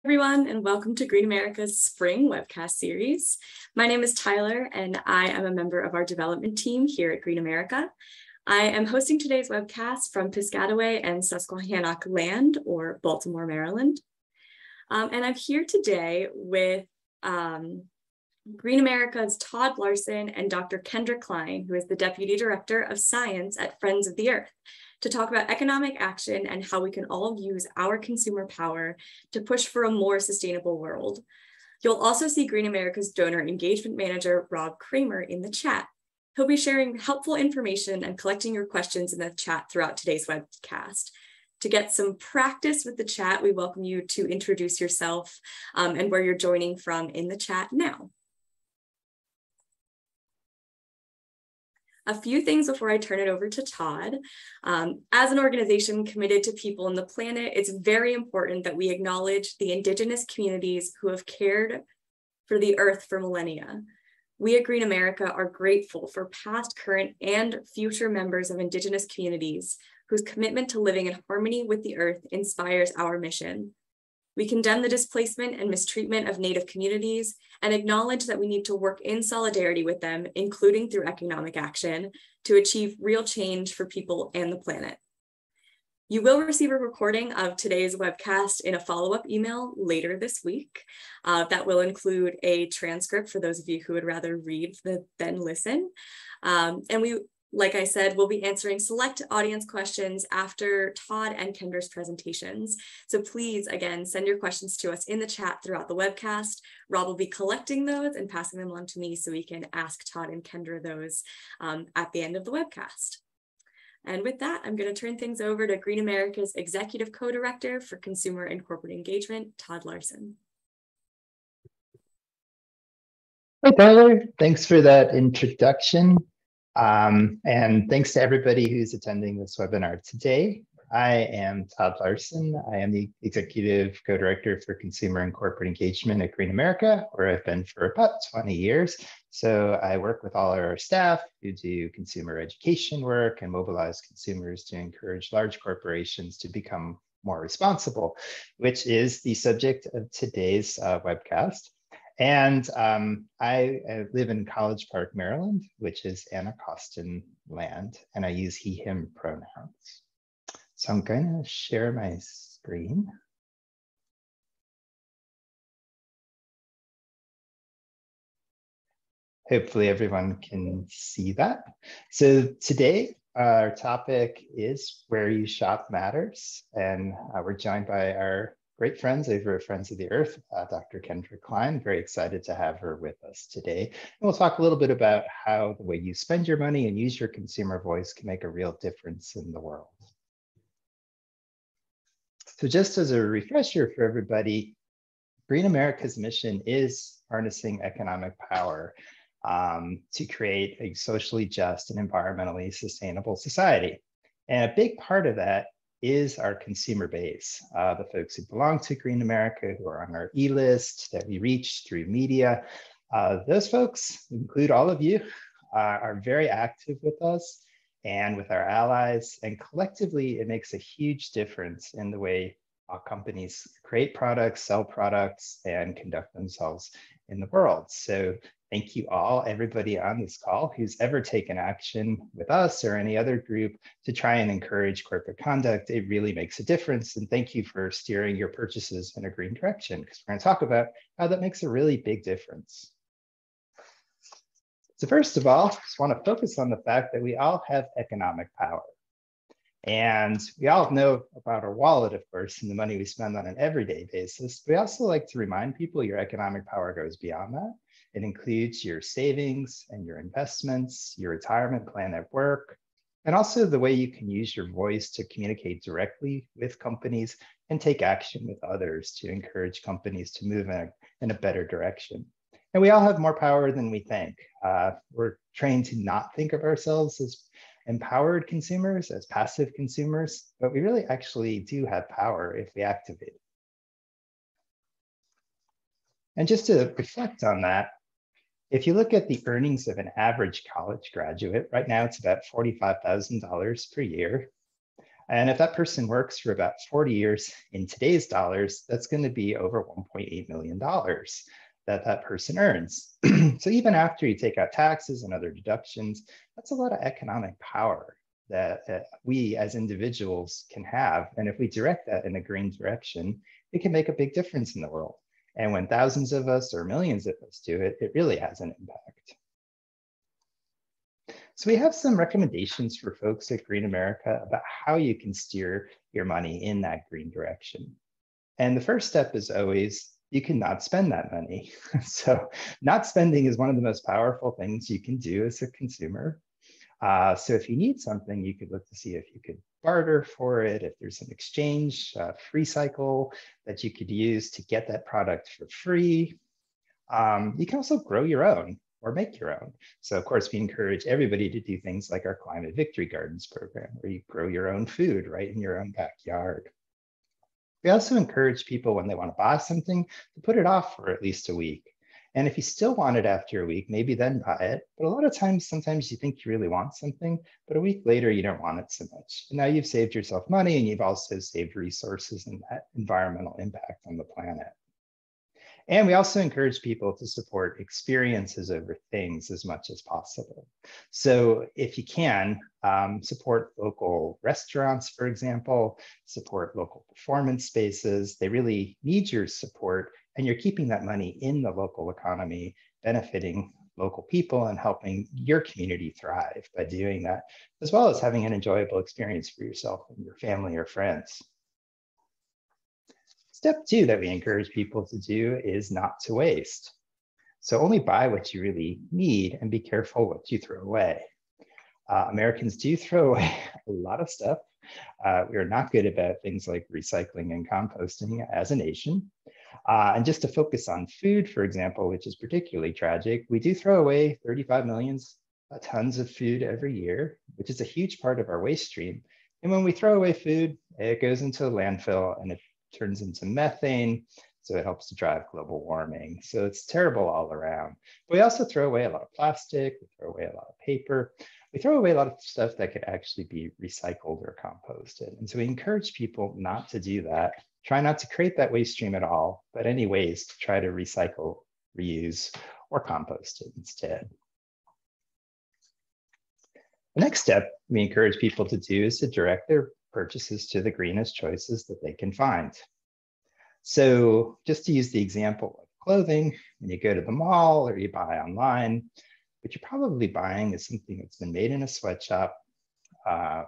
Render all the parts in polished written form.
Everyone, and welcome to Green America's spring webcast series. My name is Tyler, and I am a member of our development team here at Green America. I am hosting today's webcast from Piscataway and Susquehannock land, or Baltimore, Maryland. And I'm here today with Green America's Todd Larsen and Dr. Kendra Klein, who is the Deputy Director of Science at Friends of the Earth, to talk about economic action and how we can all use our consumer power to push for a more sustainable world. You'll also see Green America's Donor Engagement Manager, Rob Kramer, in the chat. He'll be sharing helpful information and collecting your questions in the chat throughout today's webcast. To get some practice with the chat, we welcome you to introduce yourself and where you're joining from in the chat now. A few things before I turn it over to Todd. As an organization committed to people and the planet, it's very important that we acknowledge the Indigenous communities who have cared for the earth for millennia. We at Green America are grateful for past, current, and future members of Indigenous communities whose commitment to living in harmony with the earth inspires our mission. We condemn the displacement and mistreatment of Native communities and acknowledge that we need to work in solidarity with them, including through economic action, to achieve real change for people and the planet. You will receive a recording of today's webcast in a follow-up email later this week. That will include a transcript for those of you who would rather read than listen. And we, like I said, we'll be answering select audience questions after Todd and Kendra's presentations. So please, again, send your questions to us in the chat throughout the webcast. Rob will be collecting those and passing them on to me so we can ask Todd and Kendra those at the end of the webcast. And with that, I'm going to turn things over to Green America's Executive Co-Director for Consumer and Corporate Engagement, Todd Larsen. Hi, Tyler. Thanks for that introduction. And thanks to everybody who's attending this webinar today. I am Todd Larsen. I am the Executive Co-Director for Consumer and Corporate Engagement at Green America, where I've been for about 20 years. So I work with all our staff who do consumer education work and mobilize consumers to encourage large corporations to become more responsible, which is the subject of today's webcast. And I live in College Park, Maryland, which is Anacostan land, and I use he, him pronouns. So I'm going to share my screen. Hopefully everyone can see that. So today, our topic is Where You Shop Matters, and we're joined by our great friends over at Friends of the Earth, Dr. Kendra Klein. Very excited to have her with us today. And we'll talk a little bit about how the way you spend your money and use your consumer voice can make a real difference in the world. So just as a refresher for everybody, Green America's mission is harnessing economic power to create a socially just and environmentally sustainable society. And a big part of that is our consumer base, the folks who belong to Green America, who are on our e-list that we reach through media. Those folks, include all of you, are very active with us and with our allies. And collectively, it makes a huge difference in the way companies create products, sell products, and conduct themselves in the world. So thank you all, everybody on this call who's ever taken action with us or any other group to try and encourage corporate conduct. It really makes a difference. And thank you for steering your purchases in a green direction, because we're going to talk about how that makes a really big difference. So first of all, I just want to focus on the fact that we all have economic power. And we all know about our wallet, of course, and the money we spend on an everyday basis. We also like to remind people your economic power goes beyond that. It includes your savings and your investments, your retirement plan at work, and also the way you can use your voice to communicate directly with companies and take action with others to encourage companies to move in a better direction. And we all have more power than we think. We're trained to not think of ourselves as empowered consumers, as passive consumers, but we really actually do have power if we activate it. And just to reflect on that, if you look at the earnings of an average college graduate, right now it's about $45,000 per year. And if that person works for about 40 years in today's dollars, that's going to be over $1.8 million that that person earns. So even after you take out taxes and other deductions, that's a lot of economic power that we as individuals can have. And if we direct that in a green direction, it can make a big difference in the world. And when thousands of us or millions of us do it, it really has an impact. So we have some recommendations for folks at Green America about how you can steer your money in that green direction. And the first step is always, you cannot spend that money. So not spending is one of the most powerful things you can do as a consumer. So if you need something, you could look to see if you could barter for it, if there's an exchange, free cycle that you could use to get that product for free. You can also grow your own or make your own. So of course, we encourage everybody to do things like our Climate Victory Gardens program, where you grow your own food right in your own backyard. We also encourage people when they want to buy something to put it off for at least a week. And if you still want it after a week, maybe then buy it. But a lot of times, sometimes you think you really want something, but a week later, you don't want it so much. And now you've saved yourself money and you've also saved resources and that environmental impact on the planet. And we also encourage people to support experiences over things as much as possible. So if you can, support local restaurants, for example, support local performance spaces. They really need your support, and you're keeping that money in the local economy, benefiting local people and helping your community thrive by doing that, as well as having an enjoyable experience for yourself and your family or friends. Step 2 that we encourage people to do is not to waste. So only buy what you really need and be careful what you throw away. Americans do throw away a lot of stuff. We are not good about things like recycling and composting as a nation. And just to focus on food, for example, which is particularly tragic, we do throw away 35 million tons of food every year, which is a huge part of our waste stream. And when we throw away food, it goes into a landfill and it turns into methane, so it helps to drive global warming. So it's terrible all around. But we also throw away a lot of plastic, we throw away a lot of paper, we throw away a lot of stuff that could actually be recycled or composted. And so we encourage people not to do that. Try not to create that waste stream at all, but any waste, try to recycle, reuse, or compost it instead. The next step we encourage people to do is to direct their purchases to the greenest choices that they can find. So just to use the example of clothing, when you go to the mall or you buy online, what you're probably buying is something that's been made in a sweatshop.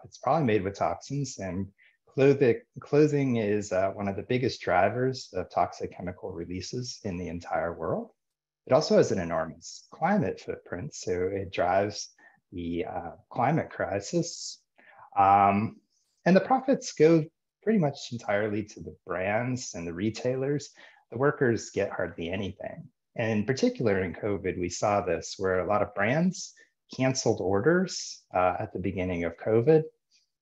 It's probably made with toxins, and clothing is one of the biggest drivers of toxic chemical releases in the entire world. It also has an enormous climate footprint, so it drives the climate crisis. And the profits go pretty much entirely to the brands and the retailers. The workers get hardly anything. And in particular in COVID, we saw this where a lot of brands canceled orders at the beginning of COVID,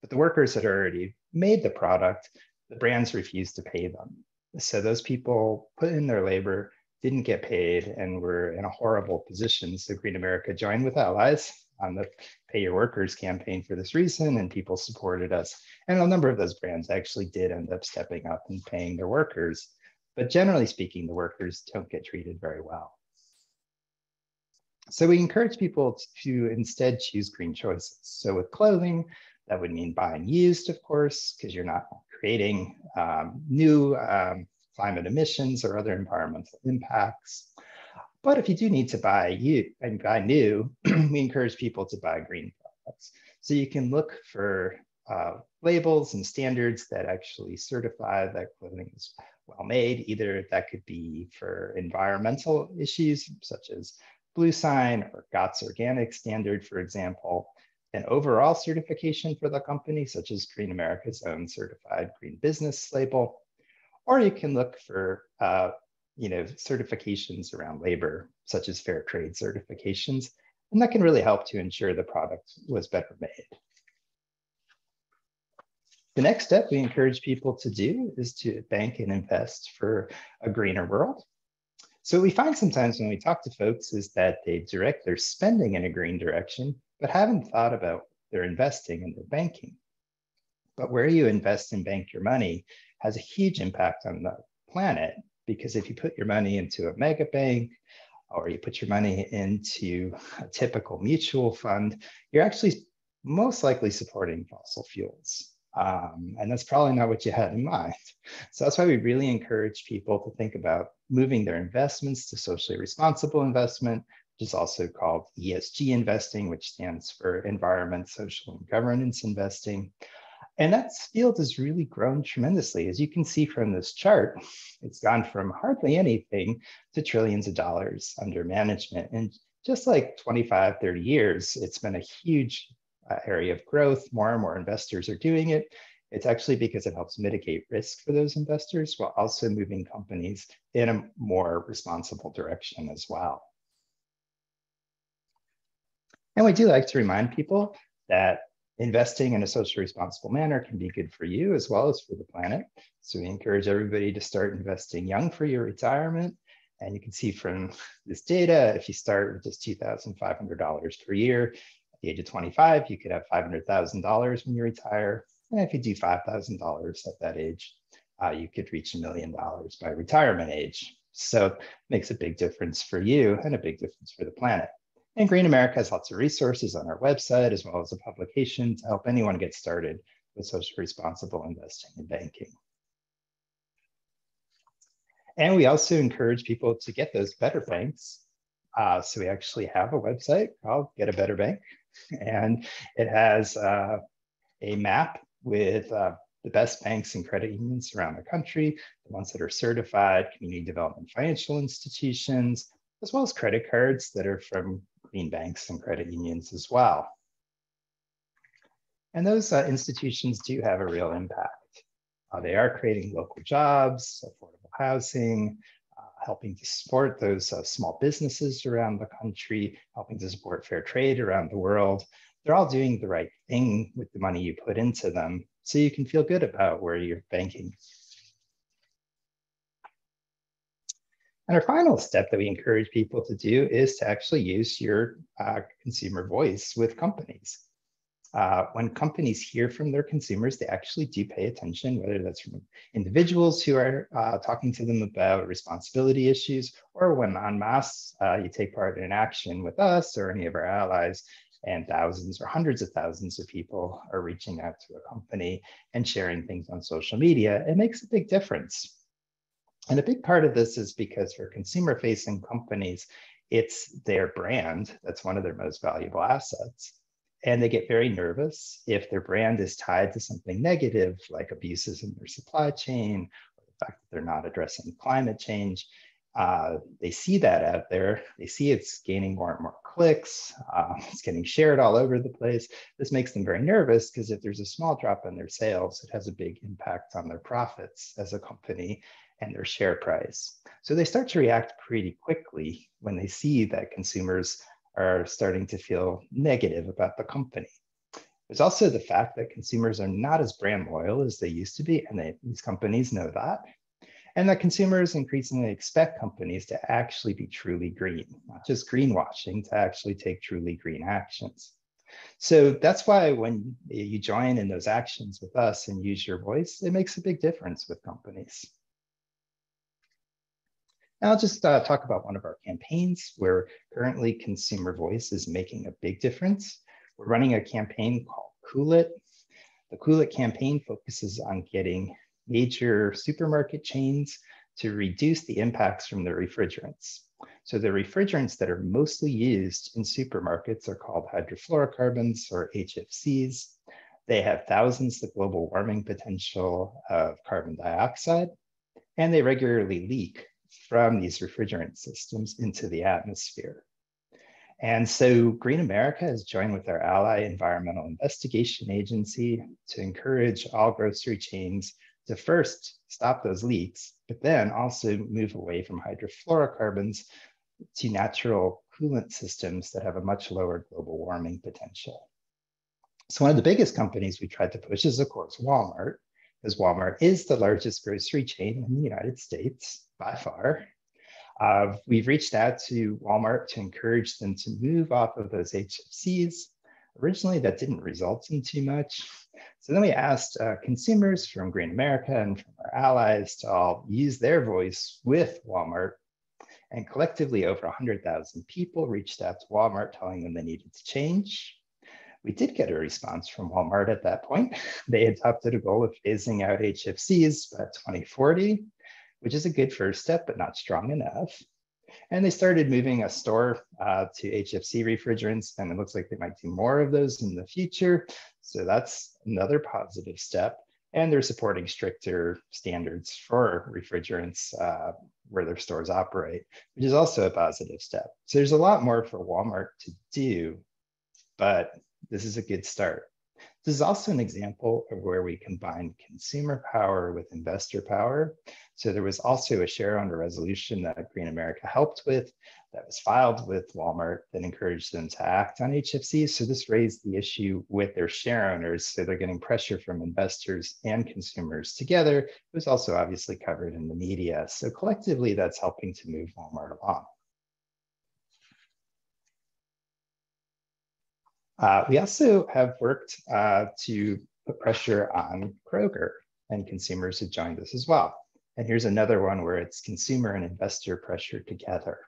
but the workers had already made the product, the brands refused to pay them. So those people put in their labor, didn't get paid, and were in a horrible position. So Green America joined with allies on the Pay Your Workers campaign for this reason, and people supported us. And a number of those brands actually did end up stepping up and paying their workers. But generally speaking, the workers don't get treated very well. So we encourage people to instead choose green choices. So with clothing, that would mean buying used, of course, because you're not creating new climate emissions or other environmental impacts. But if you do need to buy new, we encourage people to buy green products. So you can look for labels and standards that actually certify that clothing is well made. Either that could be for environmental issues, such as Blue Sign or GOTS Organic Standard, for example, an overall certification for the company, such as Green America's own certified green business label, or you can look for certifications around labor, such as fair trade certifications, and that can really help to ensure the product was better made. The next step we encourage people to do is to bank and invest for a greener world. So what we find sometimes when we talk to folks is that they direct their spending in a green direction, but haven't thought about their investing and their banking. But where you invest and bank your money has a huge impact on the planet, because if you put your money into a mega bank or you put your money into a typical mutual fund, you're actually most likely supporting fossil fuels. And that's probably not what you had in mind. So that's why we really encourage people to think about moving their investments to socially responsible investment, which is also called ESG investing, which stands for environment, social, and governance investing. And that field has really grown tremendously. As you can see from this chart, it's gone from hardly anything to trillions of dollars under management. And just like 25, 30 years, it's been a huge area of growth. More and more investors are doing it. It's actually because it helps mitigate risk for those investors while also moving companies in a more responsible direction as well. And we do like to remind people that investing in a socially responsible manner can be good for you as well as for the planet. So we encourage everybody to start investing young for your retirement. And you can see from this data, if you start with just $2,500 per year, at the age of 25, you could have $500,000 when you retire. And if you do $5,000 at that age, you could reach $1 million by retirement age. So it makes a big difference for you and a big difference for the planet. And Green America has lots of resources on our website, as well as a publication to help anyone get started with socially responsible investing and banking. And we also encourage people to get those better banks. So we actually have a website called Get a Better Bank, and it has a map with the best banks and credit unions around the country, the ones that are certified, community development financial institutions, as well as credit cards that are from green banks and credit unions as well. And those institutions do have a real impact. They are creating local jobs, affordable housing, helping to support those small businesses around the country, helping to support fair trade around the world. They're all doing the right thing with the money you put into them, so you can feel good about where you're banking. And our final step that we encourage people to do is to actually use your consumer voice with companies. When companies hear from their consumers, they actually do pay attention, whether that's from individuals who are talking to them about responsibility issues, or when en masse you take part in action with us or any of our allies, and thousands or hundreds of thousands of people are reaching out to a company and sharing things on social media. It makes a big difference. And a big part of this is because for consumer-facing companies, it's their brand that's one of their most valuable assets. And they get very nervous if their brand is tied to something negative, like abuses in their supply chain, or the fact that they're not addressing climate change. They see that out there. They see it's gaining more and more clicks. It's getting shared all over the place. This makes them very nervous because if there's a small drop in their sales, it has a big impact on their profits as a company and their share price. So they start to react pretty quickly when they see that consumers are starting to feel negative about the company. There's also the fact that consumers are not as brand loyal as they used to be, and these companies know that. And that consumers increasingly expect companies to actually be truly green, not just greenwashing, to actually take truly green actions. So that's why when you join in those actions with us and use your voice, it makes a big difference with companies. Now I'll just talk about one of our campaigns where currently consumer voice is making a big difference. We're running a campaign called Cool It. The Cool It campaign focuses on getting major supermarket chains to reduce the impacts from their refrigerants. So the refrigerants that are mostly used in supermarkets are called hydrofluorocarbons, or HFCs. They have thousands the global warming potential of carbon dioxide, and they regularly leak from these refrigerant systems into the atmosphere. And so Green America has joined with our ally Environmental Investigation Agency to encourage all grocery chains to first stop those leaks, but then also move away from hydrofluorocarbons to natural coolant systems that have a much lower global warming potential. So one of the biggest companies we tried to push is, of course, Walmart, because Walmart is the largest grocery chain in the United States by far. We've reached out to Walmart to encourage them to move off of those HFCs. Originally, that didn't result in too much. So then we asked consumers from Green America and from our allies to all use their voice with Walmart. And collectively, over 100,000 people reached out to Walmart telling them they needed to change. We did get a response from Walmart at that point. They adopted a goal of phasing out HFCs by 2040, which is a good first step, but not strong enough. And they started moving a store to HFC refrigerants, and it looks like they might do more of those in the future. So that's another positive step. And they're supporting stricter standards for refrigerants where their stores operate, which is also a positive step. So there's a lot more for Walmart to do, but this is a good start. This is also an example of where we combine consumer power with investor power. So there was also a shareowner resolution that Green America helped with that was filed with Walmart that encouraged them to act on HFCs. So this raised the issue with their shareowners. So they're getting pressure from investors and consumers together. It was also obviously covered in the media. So collectively, that's helping to move Walmart along. We also have worked to put pressure on Kroger, and consumers have joined us as well. And here's another one where it's consumer and investor pressure together.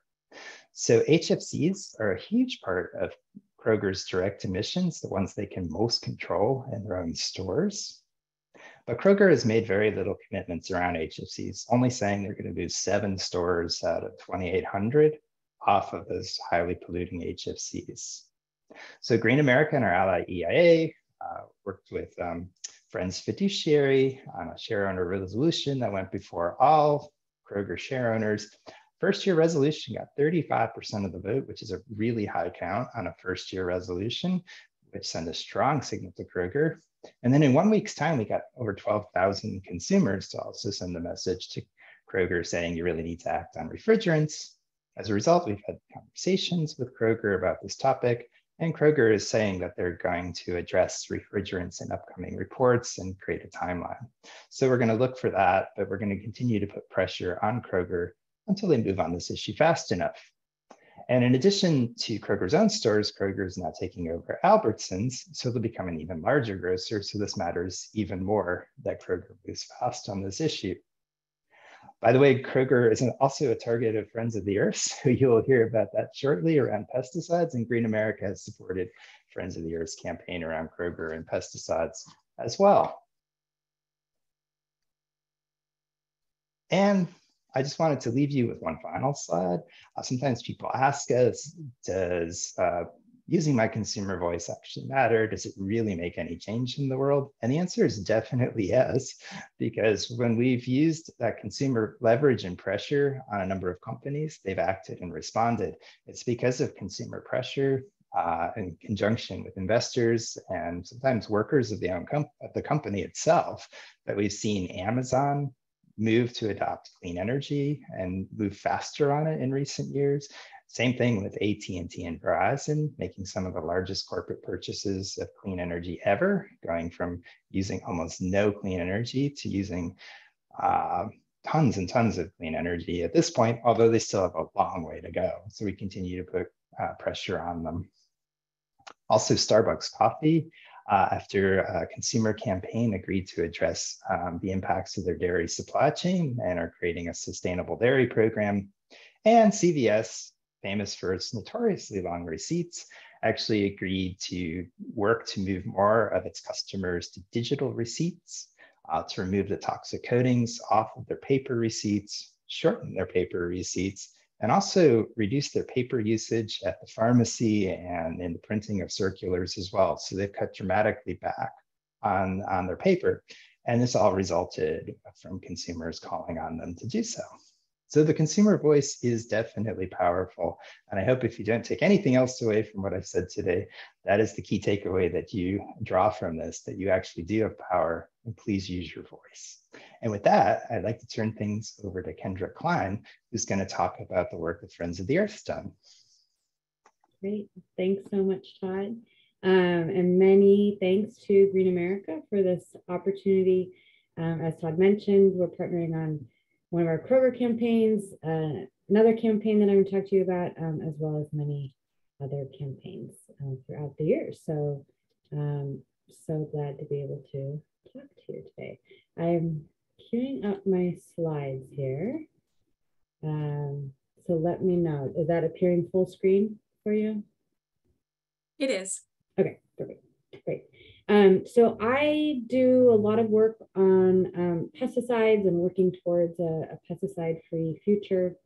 So HFCs are a huge part of Kroger's direct emissions, the ones they can most control in their own stores. But Kroger has made very little commitments around HFCs, only saying they're going to move 7 stores out of 2,800 off of those highly polluting HFCs. So Green America and our ally EIA worked with Friends Fiduciary on a shareowner resolution that went before all Kroger shareowners. First year resolution got 35% of the vote, which is a really high count on a first year resolution, which sent a strong signal to Kroger. And then in 1 week's time, we got over 12,000 consumers to also send the message to Kroger saying you really need to act on refrigerants. As a result, we've had conversations with Kroger about this topic. And Kroger is saying that they're going to address refrigerants in upcoming reports and create a timeline. So we're going to look for that, but we're going to continue to put pressure on Kroger until they move on this issue fast enough. And in addition to Kroger's own stores, Kroger is now taking over Albertsons, so they'll become an even larger grocer. So this matters even more that Kroger moves fast on this issue. By the way, Kroger is also a target of Friends of the Earth, so you'll hear about that shortly around pesticides, and Green America has supported Friends of the Earth's campaign around Kroger and pesticides as well. And I just wanted to leave you with one final slide. Sometimes people ask us, does using my consumer voice actually matter? Does it really make any change in the world? And the answer is definitely yes, because when we've used that consumer leverage and pressure on a number of companies, they've acted and responded. It's because of consumer pressure in conjunction with investors and sometimes workers of the company itself that we've seen Amazon move to adopt clean energy and move faster on it in recent years. Same thing with AT&T and Verizon, making some of the largest corporate purchases of clean energy ever, going from using almost no clean energy to using tons and tons of clean energy at this point, although they still have a long way to go. So we continue to put pressure on them. Also, Starbucks Coffee, after a consumer campaign, agreed to address the impacts of their dairy supply chain and are creating a sustainable dairy program. And CVS, famous for its notoriously long receipts, actually agreed to work to move more of its customers to digital receipts, to remove the toxic coatings off of their paper receipts, shorten their paper receipts, and also reduce their paper usage at the pharmacy and in the printing of circulars as well. So they've cut dramatically back on their paper. And this all resulted from consumers calling on them to do so. So the consumer voice is definitely powerful. And I hope if you don't take anything else away from what I've said today, that is the key takeaway that you draw from this, that you actually do have power, and please use your voice. And with that, I'd like to turn things over to Kendra Klein, who's going to talk about the work that Friends of the Earth's done. Great. Thanks so much, Todd. And many thanks to Green America for this opportunity. As Todd mentioned, we're partnering on one of our Kroger campaigns, another campaign that I'm going to talk to you about, as well as many other campaigns throughout the year. So so glad to be able to talk to you today. I'm queuing up my slides here. So let me know, is that appearing full screen for you? It is. Okay, perfect, great. So I do a lot of work on pesticides and working towards a pesticide-free future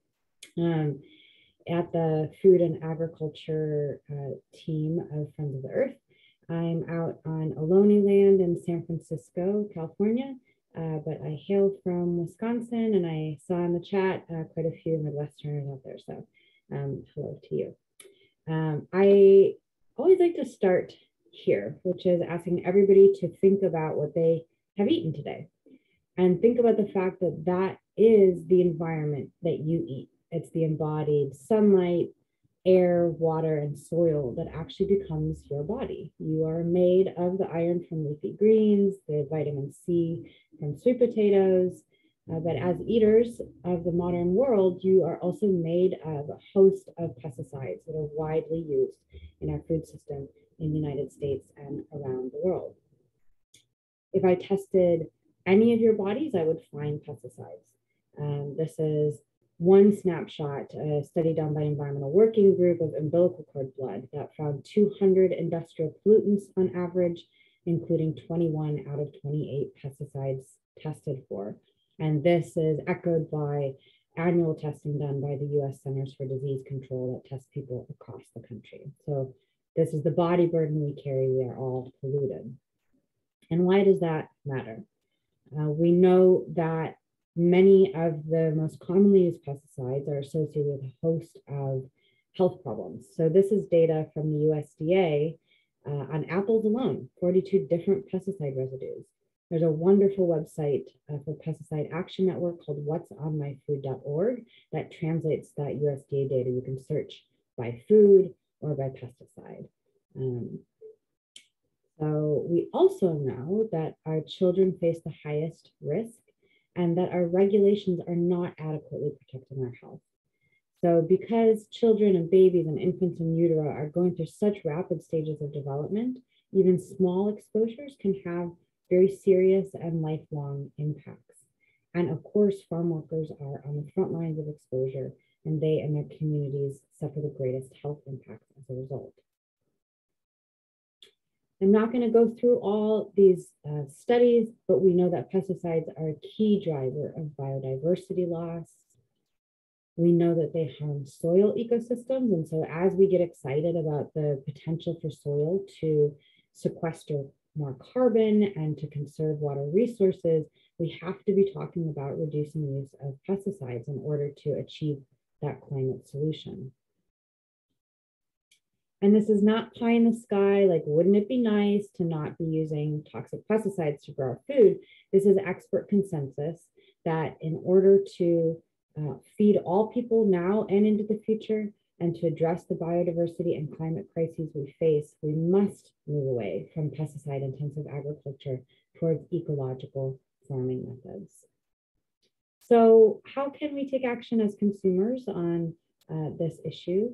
at the Food and Agriculture team of Friends of the Earth. I'm out on Ohlone land in San Francisco, California, but I hail from Wisconsin, and I saw in the chat quite a few Midwesterners out there, so hello to you. I always like to start here, which is asking everybody to think about what they have eaten today, and think about the fact that that is the environment that you eat. It's the embodied sunlight, air, water, and soil that actually becomes your body. You are made of the iron from leafy greens, the vitamin C from sweet potatoes, but as eaters of the modern world, you are also made of a host of pesticides that are widely used in our food system in the United States and around the world. If I tested any of your bodies, I would find pesticides. This is one snapshot, a study done by Environmental Working Group of umbilical cord blood that found 200 industrial pollutants on average, including 21 out of 28 pesticides tested for. And this is echoed by annual testing done by the US Centers for Disease Control that tests people across the country. So this is the body burden we carry. We are all polluted. And why does that matter? We know that many of the most commonly used pesticides are associated with a host of health problems. So this is data from the USDA on apples alone, 42 different pesticide residues. There's a wonderful website for Pesticide Action Network called whatsonmyfood.org that translates that USDA data. You can search by food or by pesticide. So we also know that our children face the highest risk and that our regulations are not adequately protecting our health. So because children and babies and infants in utero are going through such rapid stages of development, even small exposures can have very serious and lifelong impacts. And of course, farm workers are on the front lines of exposure, and they and their communities suffer the greatest health impacts as a result. I'm not going to go through all these studies, but we know that pesticides are a key driver of biodiversity loss. We know that they harm soil ecosystems. And so as we get excited about the potential for soil to sequester more carbon and to conserve water resources, we have to be talking about reducing the use of pesticides in order to achieve that climate solution. And this is not pie in the sky, like, wouldn't it be nice to not be using toxic pesticides to grow our food? This is expert consensus that in order to feed all people now and into the future, and to address the biodiversity and climate crises we face, we must move away from pesticide-intensive agriculture towards ecological farming methods. So how can we take action as consumers on this issue?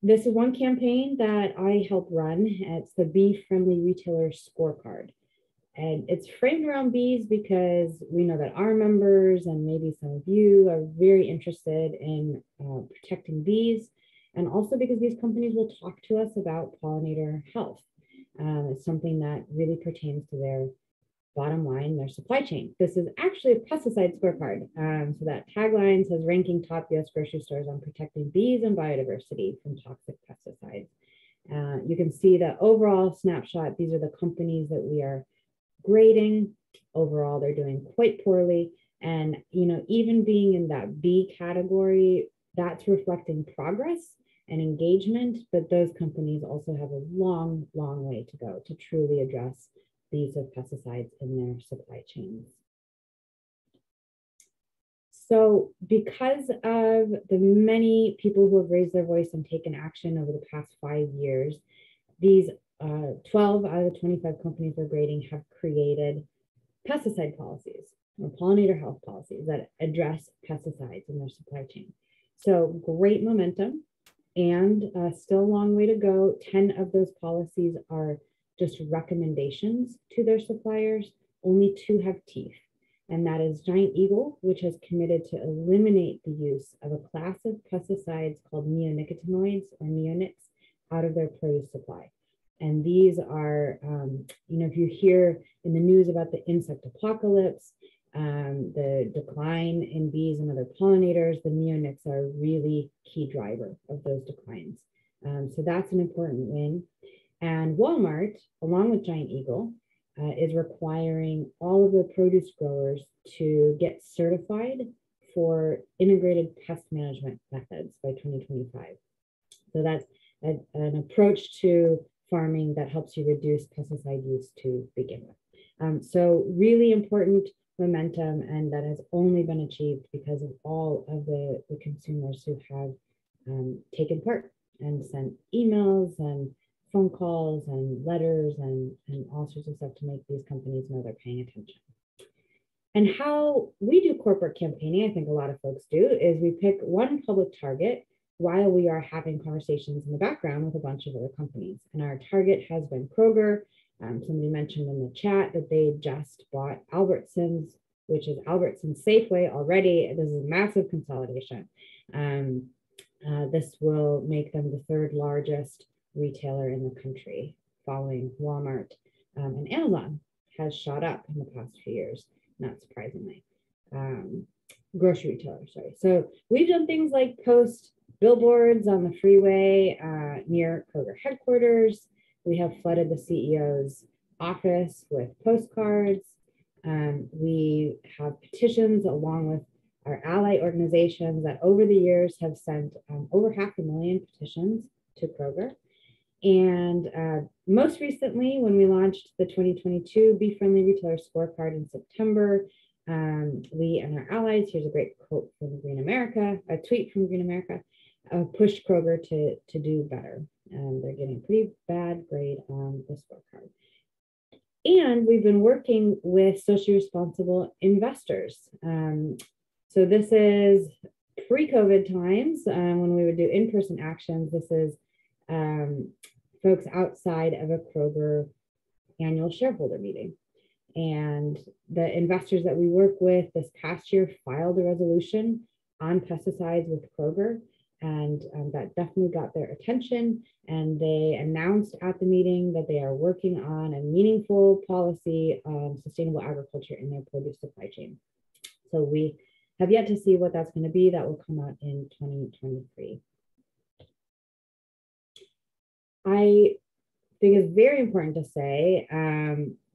This is one campaign that I help run. It's the Bee Friendly Retailer Scorecard. And it's framed around bees because we know that our members and maybe some of you are very interested in protecting bees. And also because these companies will talk to us about pollinator health. It's something that really pertains to their bottom line, their supply chain. This is actually a pesticide scorecard. So that tagline says ranking top US grocery stores on protecting bees and biodiversity from toxic pesticides. You can see the overall snapshot. These are the companies that we are grading. Overall, they're doing quite poorly. And, you know, even being in that B category, that's reflecting progress and engagement, but those companies also have a long, long way to go to truly address the use of pesticides in their supply chains. So because of the many people who have raised their voice and taken action over the past 5 years, these 12 out of the 25 companies we're grading have created pesticide policies or pollinator health policies that address pesticides in their supply chain. So great momentum, and still a long way to go. 10 of those policies are just recommendations to their suppliers, only 2 have teeth. And that is Giant Eagle, which has committed to eliminate the use of a class of pesticides called neonicotinoids or neonics out of their produce supply. And these are, if you hear in the news about the insect apocalypse, the decline in bees and other pollinators, the neonics are a really key driver of those declines. So that's an important win. And Walmart, along with Giant Eagle, is requiring all of the produce growers to get certified for integrated pest management methods by 2025. So that's an approach to farming that helps you reduce pesticide use to begin with. So really important momentum, and that has only been achieved because of all of the consumers who have taken part and sent emails and phone calls and letters and all sorts of stuff to make these companies know they're paying attention. And how we do corporate campaigning, I think a lot of folks do, is we pick one public target while we are having conversations in the background with a bunch of other companies. And our target has been Kroger. Somebody mentioned in the chat that they just bought Albertsons, which is Albertsons Safeway already. This is a massive consolidation. This will make them the 3rd largest retailer in the country, following Walmart, and Amazon has shot up in the past few years, not surprisingly. Grocery retailer, sorry. So we've done things like post billboards on the freeway near Kroger headquarters. We have flooded the CEO's office with postcards. We have petitions along with our ally organizations that over the years have sent over 500,000 petitions to Kroger. And most recently, when we launched the 2022 Be Friendly Retailer Scorecard in September, we and our allies, here's a great quote from Green America, a tweet from Green America, pushed Kroger to do better. They're getting a pretty bad grade on the scorecard. And we've been working with socially responsible investors. So this is pre-COVID times when we would do in-person actions. This is folks outside of a Kroger annual shareholder meeting. And the investors that we work with this past year filed a resolution on pesticides with Kroger. And that definitely got their attention. And they announced at the meeting that they are working on a meaningful policy on sustainable agriculture in their produce supply chain. So we have yet to see what that's going to be. That will come out in 2023. I think it's very important to say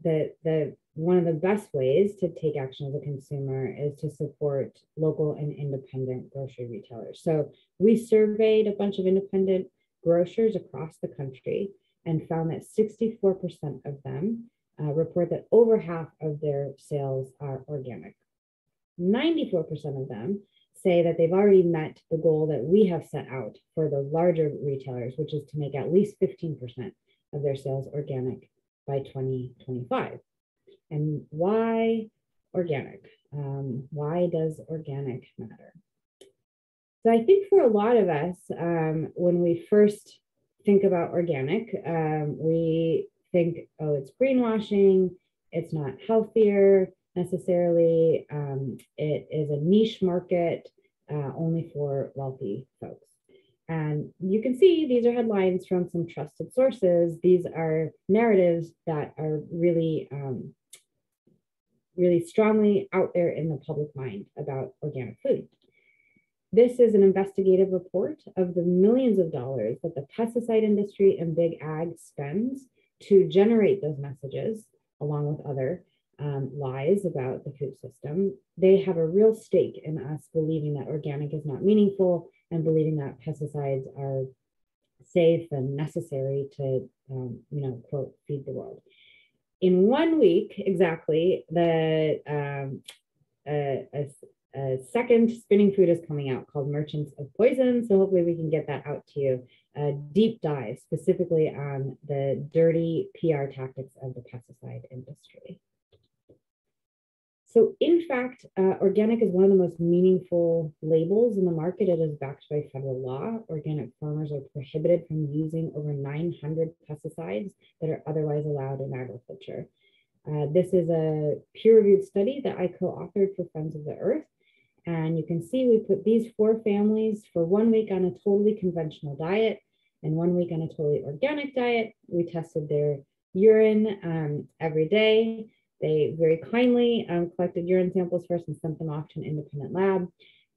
that one of the best ways to take action as a consumer is to support local and independent grocery retailers. So we surveyed a bunch of independent grocers across the country and found that 64% of them report that over half of their sales are organic. 94% of them say that they've already met the goal that we have set out for the larger retailers, which is to make at least 15% of their sales organic by 2025. And why organic? Why does organic matter? So I think for a lot of us, when we first think about organic, we think, oh, it's greenwashing, it's not healthier necessarily, it is a niche market only for wealthy folks. And you can see these are headlines from some trusted sources. These are narratives that are really, really strongly out there in the public mind about organic food. This is an investigative report of the millions of dollars that the pesticide industry and big ag spends to generate those messages, along with other lies about the food system. They have a real stake in us believing that organic is not meaningful and believing that pesticides are safe and necessary to, quote, feed the world. In 1 week, exactly, a second spinning food is coming out called Merchants of Poison. So hopefully we can get that out to you. A deep dive specifically on the dirty PR tactics of the pesticide industry. So in fact, organic is one of the most meaningful labels in the market. It is backed by federal law. Organic farmers are prohibited from using over 900 pesticides that are otherwise allowed in agriculture. This is a peer-reviewed study that I co-authored for Friends of the Earth. And you can see we put these 4 families for 1 week on a totally conventional diet and 1 week on a totally organic diet. We tested their urine every day. They very kindly collected urine samples first and sent them off to an independent lab.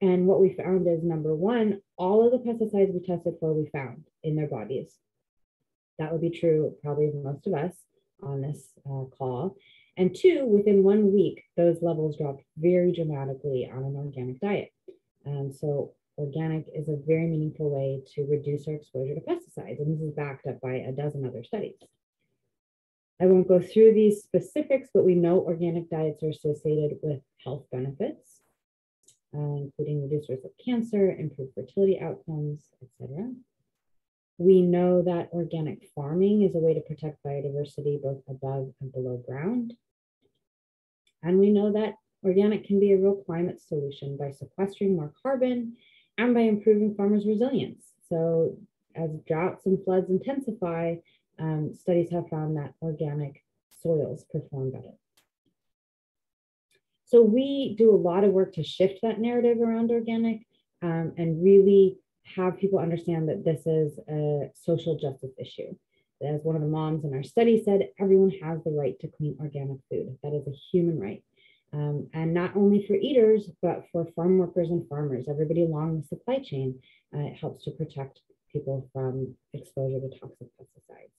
And what we found is, number one, all of the pesticides we tested for, we found in their bodies. That would be true probably of most of us on this call. And 2, within 1 week, those levels dropped very dramatically on an organic diet. So organic is a very meaningful way to reduce our exposure to pesticides. And this is backed up by a dozen other studies. I won't go through these specifics, but we know organic diets are associated with health benefits, including reduced risk of cancer, improved fertility outcomes, etc. We know that organic farming is a way to protect biodiversity both above and below ground. And we know that organic can be a real climate solution by sequestering more carbon and by improving farmers' resilience. So as droughts and floods intensify, studies have found that organic soils perform better. So we do a lot of work to shift that narrative around organic and really have people understand that this is a social justice issue. As one of the moms in our study said, everyone has the right to clean organic food. That is a human right. And not only for eaters, but for farm workers and farmers, everybody along the supply chain. It helps to protect people from exposure to toxic pesticides.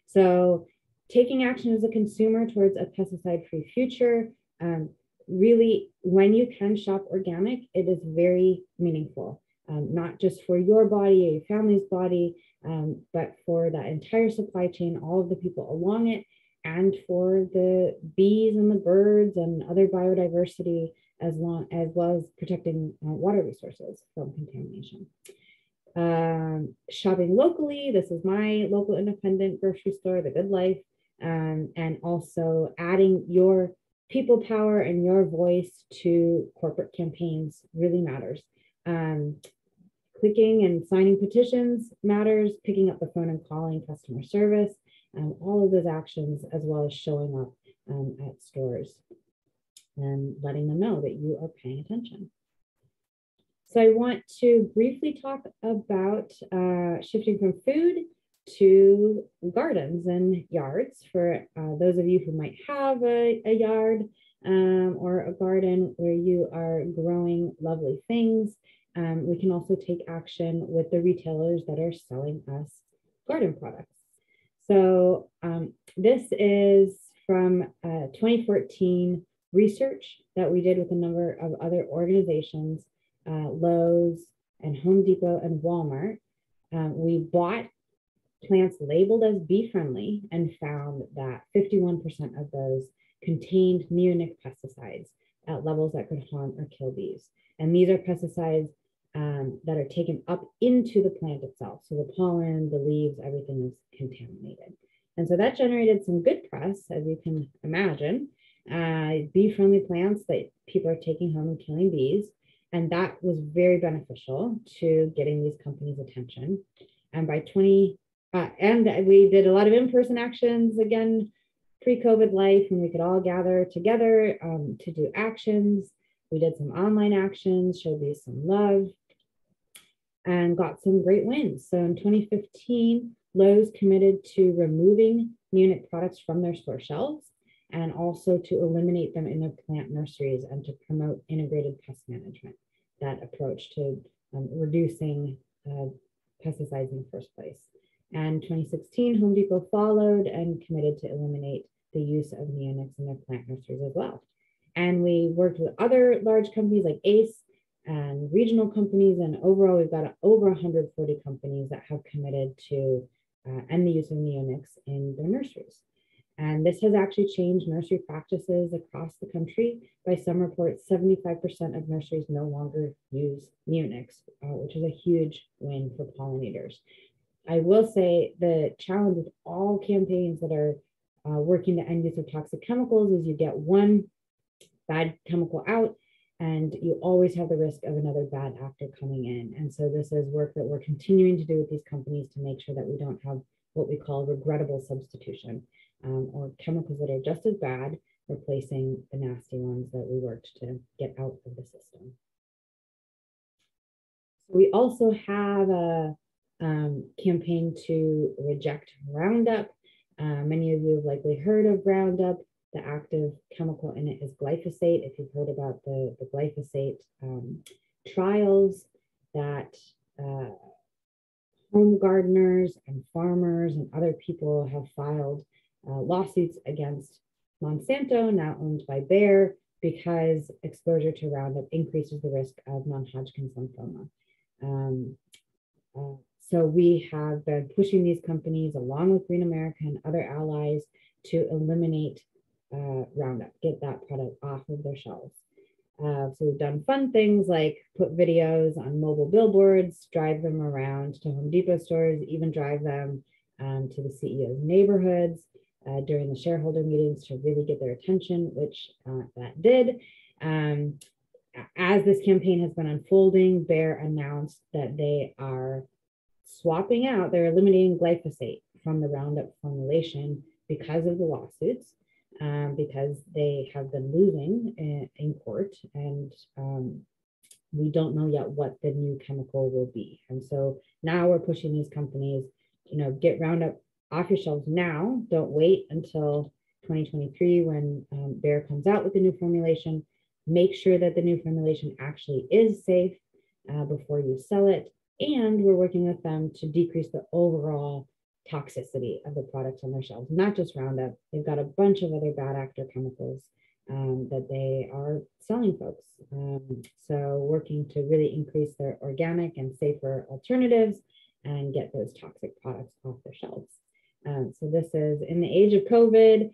So taking action as a consumer towards a pesticide-free future, really, when you can shop organic, it is very meaningful. Not just for your body or your family's body, but for that entire supply chain, all of the people along it, and for the bees and the birds and other biodiversity, as well as protecting water resources from contamination. Shopping locally, this is my local independent grocery store, The Good Life, and also adding your people power and your voice to corporate campaigns really matters. Clicking and signing petitions matters, picking up the phone and calling customer service, all of those actions, as well as showing up at stores and letting them know that you are paying attention. So I want to briefly talk about shifting from food to gardens and yards for those of you who might have a yard or a garden where you are growing lovely things. We can also take action with the retailers that are selling us garden products. So this is from 2014 research that we did with a number of other organizations, Lowe's and Home Depot and Walmart. We bought plants labeled as bee friendly and found that 51% of those contained neonic pesticides at levels that could harm or kill bees. And these are pesticides that are taken up into the plant itself. So the pollen, the leaves, everything is contaminated. And so that generated some good press, as you can imagine, bee-friendly plants that people are taking home and killing bees. And that was very beneficial to getting these companies' attention. And by and we did a lot of in-person actions, again, pre-COVID life, and we could all gather together to do actions. We did some online actions, showed these some love, and got some great wins. So in 2015, Lowe's committed to removing neonic products from their store shelves and also to eliminate them in their plant nurseries and to promote integrated pest management, that approach to reducing pesticides in the first place. And 2016, Home Depot followed and committed to eliminate the use of neonics in their plant nurseries as well. And we worked with other large companies like Ace and regional companies, and overall we've got over 140 companies that have committed to end the use of neonics in their nurseries. And this has actually changed nursery practices across the country. By some reports, 75% of nurseries no longer use neonics, which is a huge win for pollinators. I will say the challenge with all campaigns that are working to end use of toxic chemicals is you get one bad chemical out, and you always have the risk of another bad actor coming in. And so this is work that we're continuing to do with these companies to make sure that we don't have what we call regrettable substitution, or chemicals that are just as bad replacing the nasty ones that we worked to get out of the system. We also have a campaign to reject Roundup. Many of you have likely heard of Roundup. The active chemical in it is glyphosate. If you've heard about the glyphosate trials that home gardeners and farmers and other people have filed lawsuits against Monsanto, now owned by Bayer, because exposure to Roundup increases the risk of non-Hodgkin's lymphoma. So we have been pushing these companies along with Green America and other allies to eliminate Roundup, get that product off of their shelves. So we've done fun things like put videos on mobile billboards, drive them around to Home Depot stores, even drive them to the CEO's neighborhoods during the shareholder meetings to really get their attention, which that did. As this campaign has been unfolding, Bayer announced that they are swapping out, they're eliminating glyphosate from the Roundup formulation because of the lawsuits, because they have been losing in court, and we don't know yet what the new chemical will be. And so now we're pushing these companies, get Roundup off your shelves now. Don't wait until 2023 when Bayer comes out with the new formulation. Make sure that the new formulation actually is safe before you sell it. And we're working with them to decrease the overall toxicity of the products on their shelves, not just Roundup. They've got a bunch of other bad actor chemicals that they are selling folks. So working to really increase their organic and safer alternatives and get those toxic products off their shelves. So this is in the age of COVID,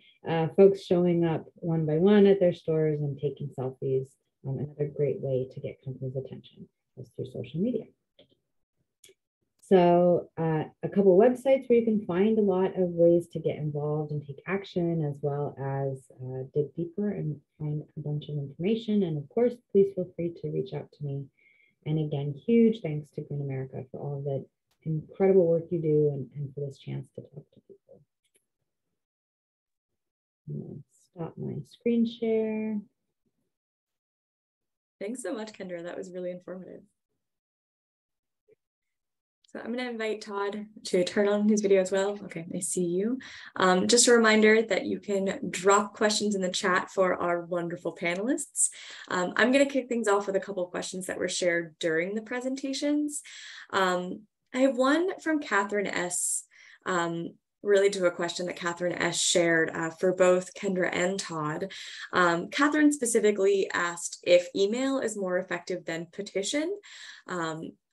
folks showing up one by one at their stores and taking selfies. Another great way to get companies' attention is through social media. So a couple websites where you can find a lot of ways to get involved and take action, as well as dig deeper and find a bunch of information. And of course, please feel free to reach out to me. And again, huge thanks to Green America for all of the incredible work you do and for this chance to talk to people. I'm gonna stop my screen share. Thanks so much, Kendra. That was really informative. So I'm going to invite Todd to turn on his video as well. Okay, I see you. Just a reminder that you can drop questions in the chat for our wonderful panelists. I'm going to kick things off with a couple of questions that were shared during the presentations. I have one from Catherine S. Related to a question that Catherine S. shared for both Kendra and Todd. Catherine specifically asked if email is more effective than petition.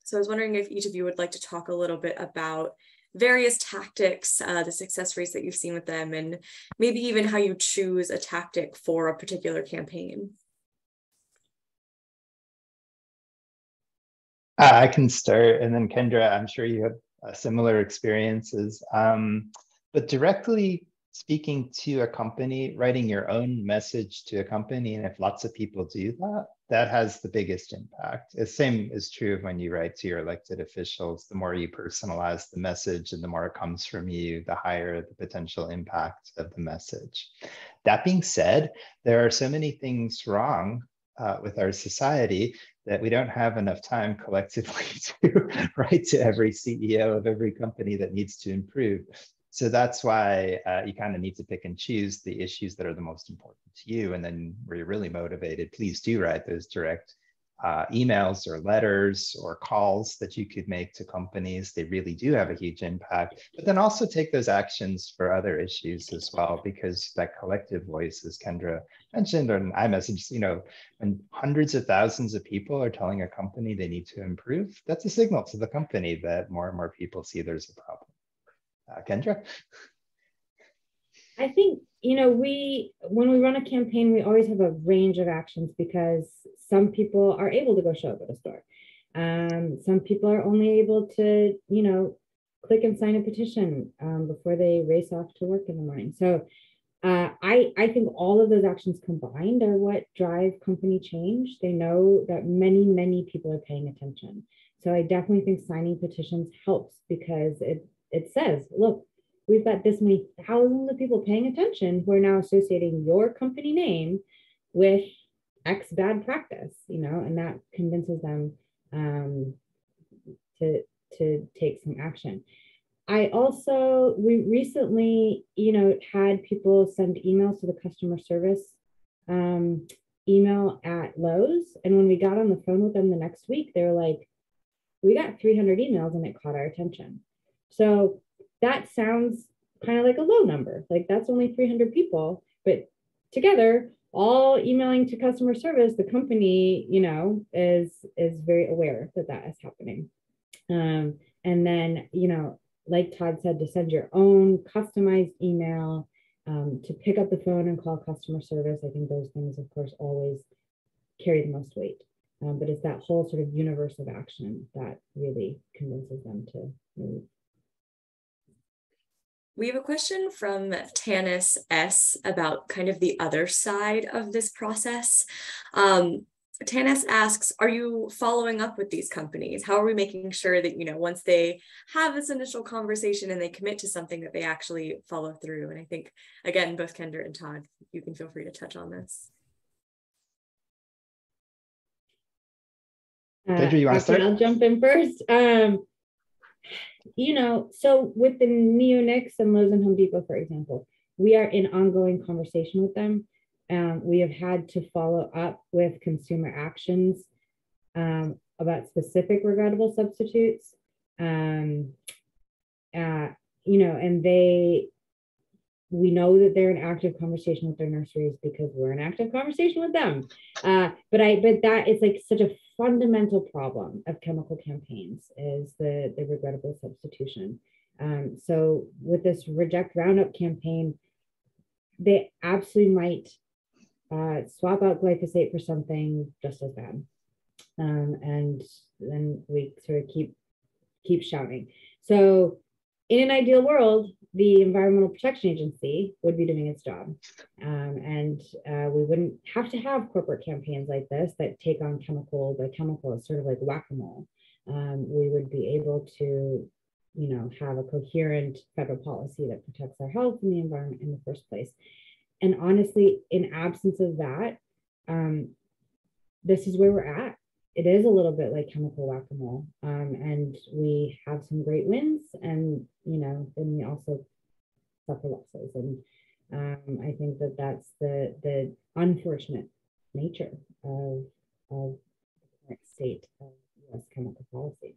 So I was wondering if each of you would like to talk a little bit about various tactics, the success rates that you've seen with them, and maybe even how you choose a tactic for a particular campaign. I can start, and then Kendra, I'm sure you have similar experiences. But directly speaking to a company, writing your own message to a company, and if lots of people do that, that has the biggest impact. The same is true of when you write to your elected officials. The more you personalize the message and the more it comes from you, the higher the potential impact of the message. That being said, there are so many things wrong with our society that we don't have enough time collectively to write to every CEO of every company that needs to improve. So that's why you kind of need to pick and choose the issues that are the most important to you. And then where you're really motivated, please do write those direct emails or letters or calls that you could make to companies. They really do have a huge impact. But then also take those actions for other issues as well, because that collective voice, as Kendra mentioned, and I messaged, when hundreds of thousands of people are telling a company they need to improve, that's a signal to the company that more and more people see there's a problem. Kendra? I think, when we run a campaign, we always have a range of actions because some people are able to go show up at a store. Some people are only able to, click and sign a petition before they race off to work in the morning. So I think all of those actions combined are what drive company change. They know that many people are paying attention. So I definitely think signing petitions helps because it says, look, we've got this many thousands of people paying attention who are now associating your company name with X bad practice, and that convinces them to take some action. We recently, had people send emails to the customer service email at Lowe's. And when we got on the phone with them the next week, they were like, we got 300 emails and it caught our attention. So that sounds kind of like a low number. Like that's only 300 people, but together, all emailing to customer service, the company, is very aware that is happening. And then, like Todd said, to send your own customized email, to pick up the phone and call customer service. I think those things, of course, always carry the most weight. But it's that whole sort of universe of action that really convinces them to move. We have a question from Tanis S about kind of the other side of this process. Tanis asks, are you following up with these companies? How are we making sure that, once they have this initial conversation and they commit to something, that they actually follow through? And I think, again, both Kendra and Todd, you can feel free to touch on this. Kendra, you want to start? I'll jump in first. So with the Neonics and Lowe's and Home Depot, for example, we are in ongoing conversation with them. We have had to follow up with consumer actions about specific regrettable substitutes. And we know that they're in active conversation with their nurseries because we're in active conversation with them. But that is like such a fundamental problem of chemical campaigns is the regrettable substitution. So with this Reject Roundup campaign, they absolutely might swap out glyphosate for something just as bad. And then we sort of keep shouting. So in an ideal world, the Environmental Protection Agency would be doing its job. And we wouldn't have to have corporate campaigns like this that take on chemical by chemical. It's sort of like whack-a-mole. We would be able to, have a coherent federal policy that protects our health and the environment in the first place. And honestly, in absence of that, this is where we're at. It is a little bit like chemical whack-a-mole, and we have some great wins, and then we also suffer losses. And I think that's the unfortunate nature of the current state of U.S. chemical policy.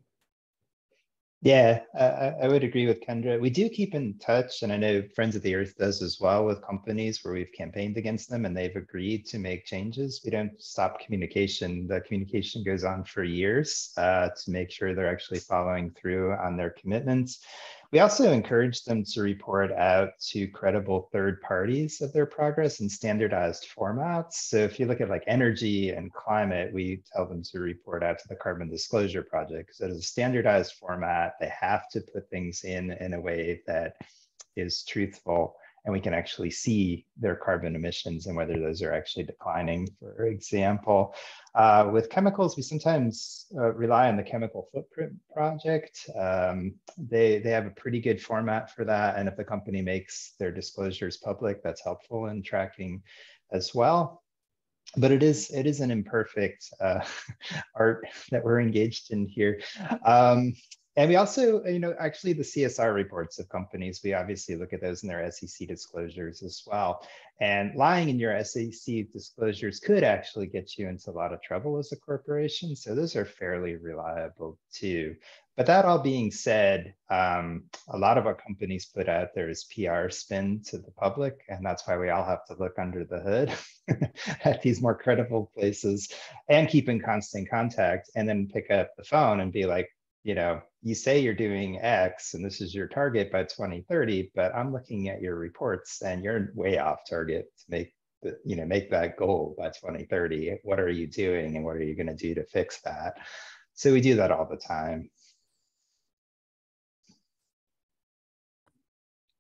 Yeah, I would agree with Kendra. We do keep in touch, and I know Friends of the Earth does as well with companies where we've campaigned against them and they've agreed to make changes. We don't stop communication. The communication goes on for years to make sure they're actually following through on their commitments. We also encourage them to report out to credible third parties of their progress in standardized formats. So if you look at like energy and climate, we tell them to report out to the Carbon Disclosure Project because it is a standardized format. They have to put things in a way that is truthful, and we can actually see their carbon emissions and whether those are actually declining. For example, with chemicals, we sometimes rely on the Chemical Footprint Project. They have a pretty good format for that, and if the company makes their disclosures public, that's helpful in tracking as well. But it is an imperfect art that we're engaged in here. And we also, actually the CSR reports of companies, we obviously look at those in their SEC disclosures as well. And lying in your SEC disclosures could actually get you into a lot of trouble as a corporation. So those are fairly reliable too. But that all being said, a lot of what companies put out there is PR spin to the public. And that's why we all have to look under the hood at these more credible places and keep in constant contact, and then pick up the phone and be like, you say you're doing X and this is your target by 2030, but I'm looking at your reports and you're way off target to make that goal by 2030. What are you doing and what are you going to do to fix that? So we do that all the time.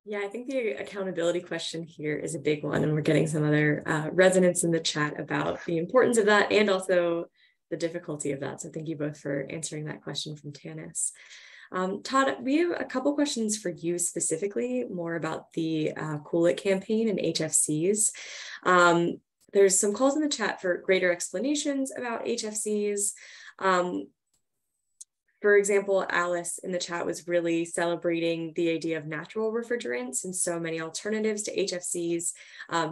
Yeah, I think the accountability question here is a big one, and we're getting some other resonance in the chat about the importance of that and also the difficulty of that. So thank you both for answering that question from Tanis. Todd, we have a couple questions for you specifically, more about the Cool It campaign and HFCs. There's some calls in the chat for greater explanations about HFCs. For example, Alice in the chat was really celebrating the idea of natural refrigerants, and so many alternatives to HFCs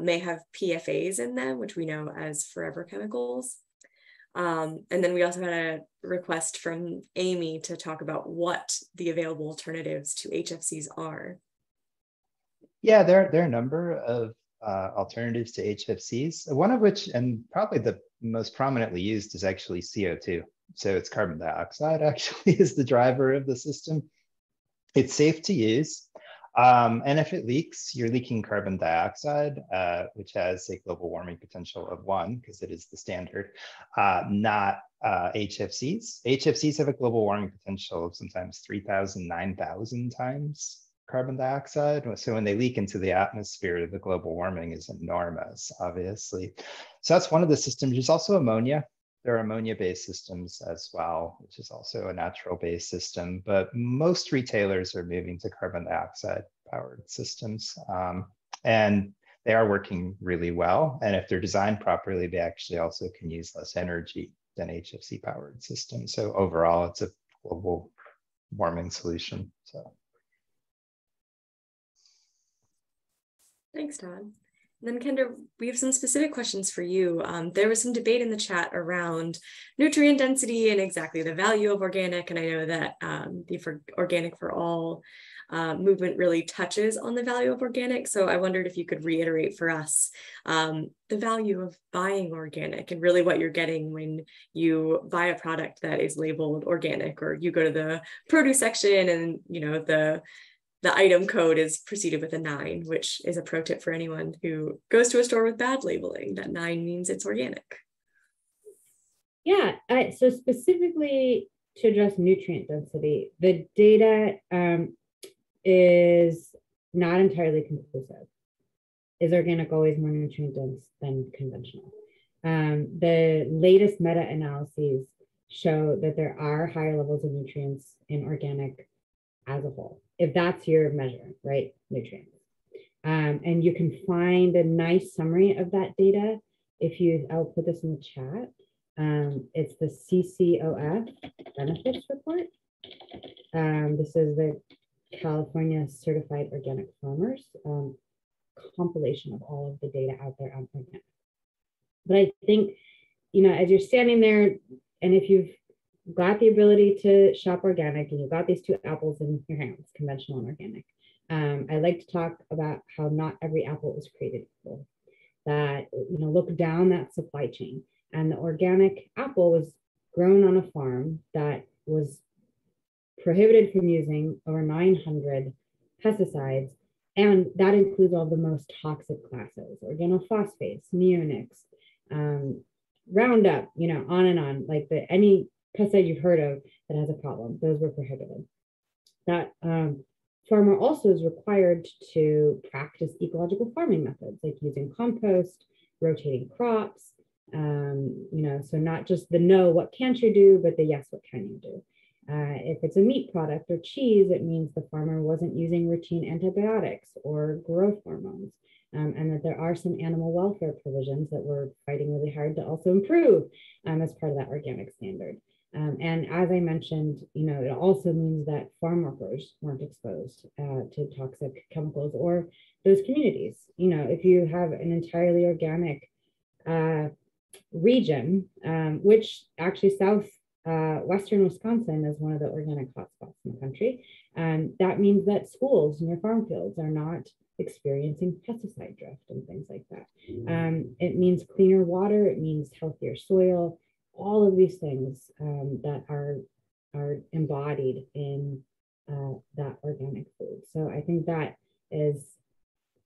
may have PFAs in them, which we know as forever chemicals. And then we also had a request from Amy to talk about what the available alternatives to HFCs are. Yeah, there are a number of alternatives to HFCs, one of which, and probably the most prominently used, is actually CO2. So it's carbon dioxide actually is the driver of the system. It's safe to use. And if it leaks, you're leaking carbon dioxide, which has a global warming potential of 1, because it is the standard, not HFCs. HFCs have a global warming potential of sometimes 3,000, 9,000 times carbon dioxide. So when they leak into the atmosphere, the global warming is enormous, obviously. So that's one of the systems. There's also ammonia. There are ammonia-based systems as well, which is also a natural-based system, but most retailers are moving to carbon dioxide-powered systems, and they are working really well. And if they're designed properly, they actually also can use less energy than HFC-powered systems. So overall, it's a global warming solution. So, thanks, Todd. And then Kendra, we have some specific questions for you. There was some debate in the chat around nutrient density and exactly the value of organic. And I know that the Organic for All movement really touches on the value of organic. So I wondered if you could reiterate for us the value of buying organic and really what you're getting when you buy a product that is labeled organic, or you go to the produce section and the item code is preceded with a 9, which is a pro tip for anyone who goes to a store with bad labeling. That 9 means it's organic. Yeah, so specifically to address nutrient density, the data is not entirely conclusive. Is organic always more nutrient dense than conventional? The latest meta-analyses show that there are higher levels of nutrients in organic as a whole, if that's your measure, right? Nutrients. And you can find a nice summary of that data I'll put this in the chat. It's the CCOF benefits report. This is the California Certified Organic Farmers compilation of all of the data out there on organic. But I think, as you're standing there, and if you've got the ability to shop organic and you've got these 2 apples in your hands, conventional and organic, I like to talk about how not every apple is created equal. That, look down that supply chain. And the organic apple was grown on a farm that was prohibited from using over 900 pesticides. And that includes all the most toxic classes, organophosphates, neonics, Roundup, on and on, like any pesticide you've heard of that has a problem, those were prohibited. That farmer also is required to practice ecological farming methods, like using compost, rotating crops, so not just the no, what can't you do, but the yes, what can you do? If it's a meat product or cheese, it means the farmer wasn't using routine antibiotics or growth hormones, and that there are some animal welfare provisions that we're fighting really hard to also improve as part of that organic standard. And as I mentioned, it also means that farm workers weren't exposed to toxic chemicals, or those communities. If you have an entirely organic region, which actually Western Wisconsin is one of the organic hotspots in the country, that means that schools near farm fields are not experiencing pesticide drift and things like that. It means cleaner water, it means healthier soil, all of these things that are embodied in that organic food. So I think that is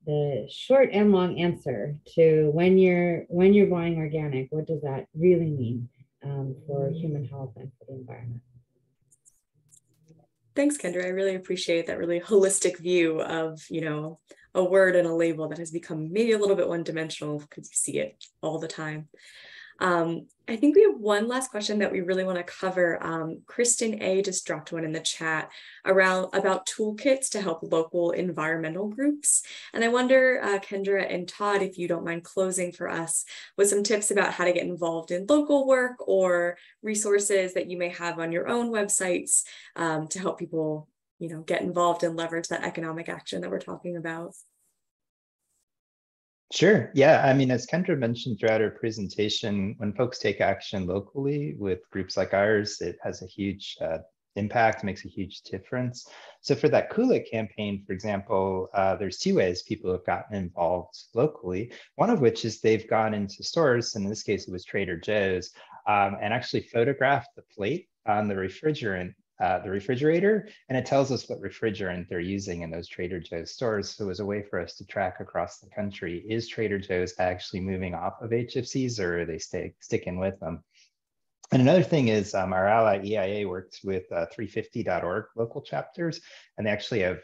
the short and long answer to when you're buying organic, what does that really mean for human health and for the environment? Thanks, Kendra. I really appreciate that really holistic view of, a word and a label that has become maybe a little bit one-dimensional because you see it all the time. I think we have one last question that we really want to cover. Kristen A just dropped one in the chat about toolkits to help local environmental groups. And I wonder, Kendra and Todd, if you don't mind closing for us with some tips about how to get involved in local work or resources that you may have on your own websites to help people, get involved and leverage that economic action that we're talking about. Sure. Yeah. I mean, as Kendra mentioned throughout her presentation, when folks take action locally with groups like ours, it has a huge impact, makes a huge difference. So for that Cool It campaign, for example, there's two ways people have gotten involved locally. One of which is they've gone into stores, and in this case, it was Trader Joe's, and actually photographed the plate on the refrigerator, and it tells us what refrigerant they're using in those Trader Joe's stores. So it was a way for us to track across the country, is Trader Joe's actually moving off of HFCs, or are they sticking with them? And another thing is our ally EIA works with 350.org local chapters, and they actually have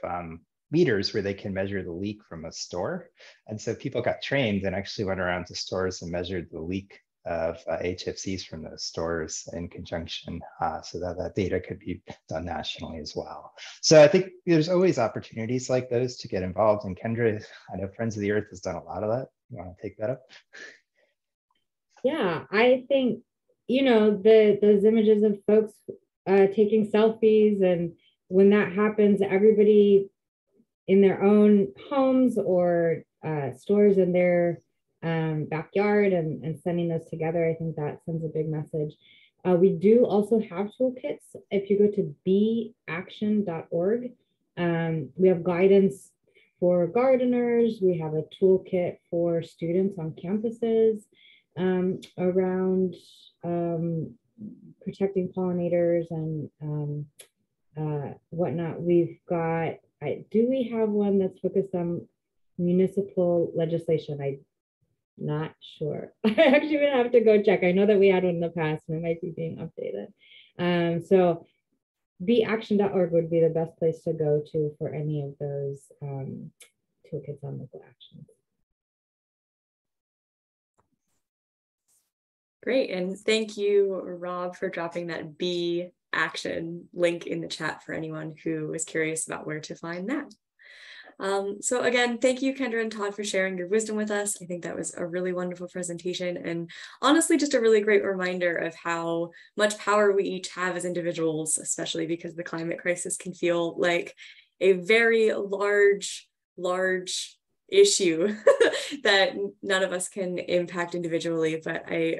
meters where they can measure the leak from a store. And so people got trained and actually went around to stores and measured the leak of HFCs from those stores in conjunction, so that data could be done nationally as well. So I think there's always opportunities like those to get involved. And Kendra, I know Friends of the Earth has done a lot of that. You want to take that up? Yeah, I think, those images of folks taking selfies, and when that happens, everybody in their own homes or stores in their backyard and sending those together, I think that sends a big message. We do also have toolkits. If you go to beaction.org, we have guidance for gardeners. We have a toolkit for students on campuses around protecting pollinators and whatnot. We've got, do we have one that's focused on municipal legislation? I'm not sure. I actually would have to go check. I know that we had one in the past and it might be being updated. So beaction.org would be the best place to go to for any of those toolkits on local actions. Great, and thank you, Rob, for dropping that B action link in the chat for anyone who is curious about where to find that. So again, thank you, Kendra and Todd, for sharing your wisdom with us. I think that was a really wonderful presentation, and honestly, just a really great reminder of how much power we each have as individuals, especially because the climate crisis can feel like a very large issue that none of us can impact individually. But I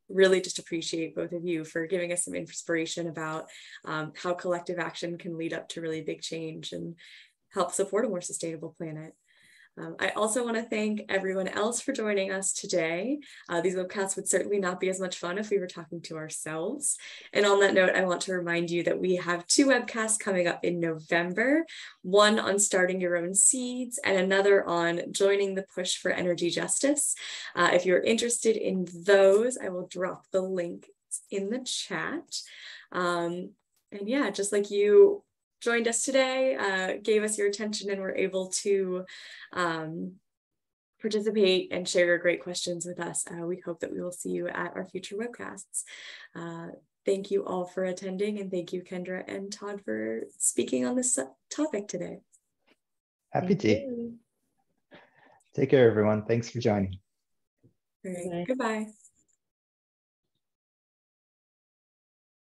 really just appreciate both of you for giving us some inspiration about how collective action can lead up to really big change and help support a more sustainable planet. I also want to thank everyone else for joining us today. These webcasts would certainly not be as much fun if we were talking to ourselves. And on that note, I want to remind you that we have 2 webcasts coming up in November, one on starting your own seeds and another on joining the push for energy justice. If you're interested in those, I will drop the link in the chat. And yeah, just like you joined us today, gave us your attention, and were able to participate and share your great questions with us. We hope that we will see you at our future webcasts. Thank you all for attending, and thank you, Kendra and Todd, for speaking on this topic today. Happy to. Take care, everyone. Thanks for joining. All right. Goodbye.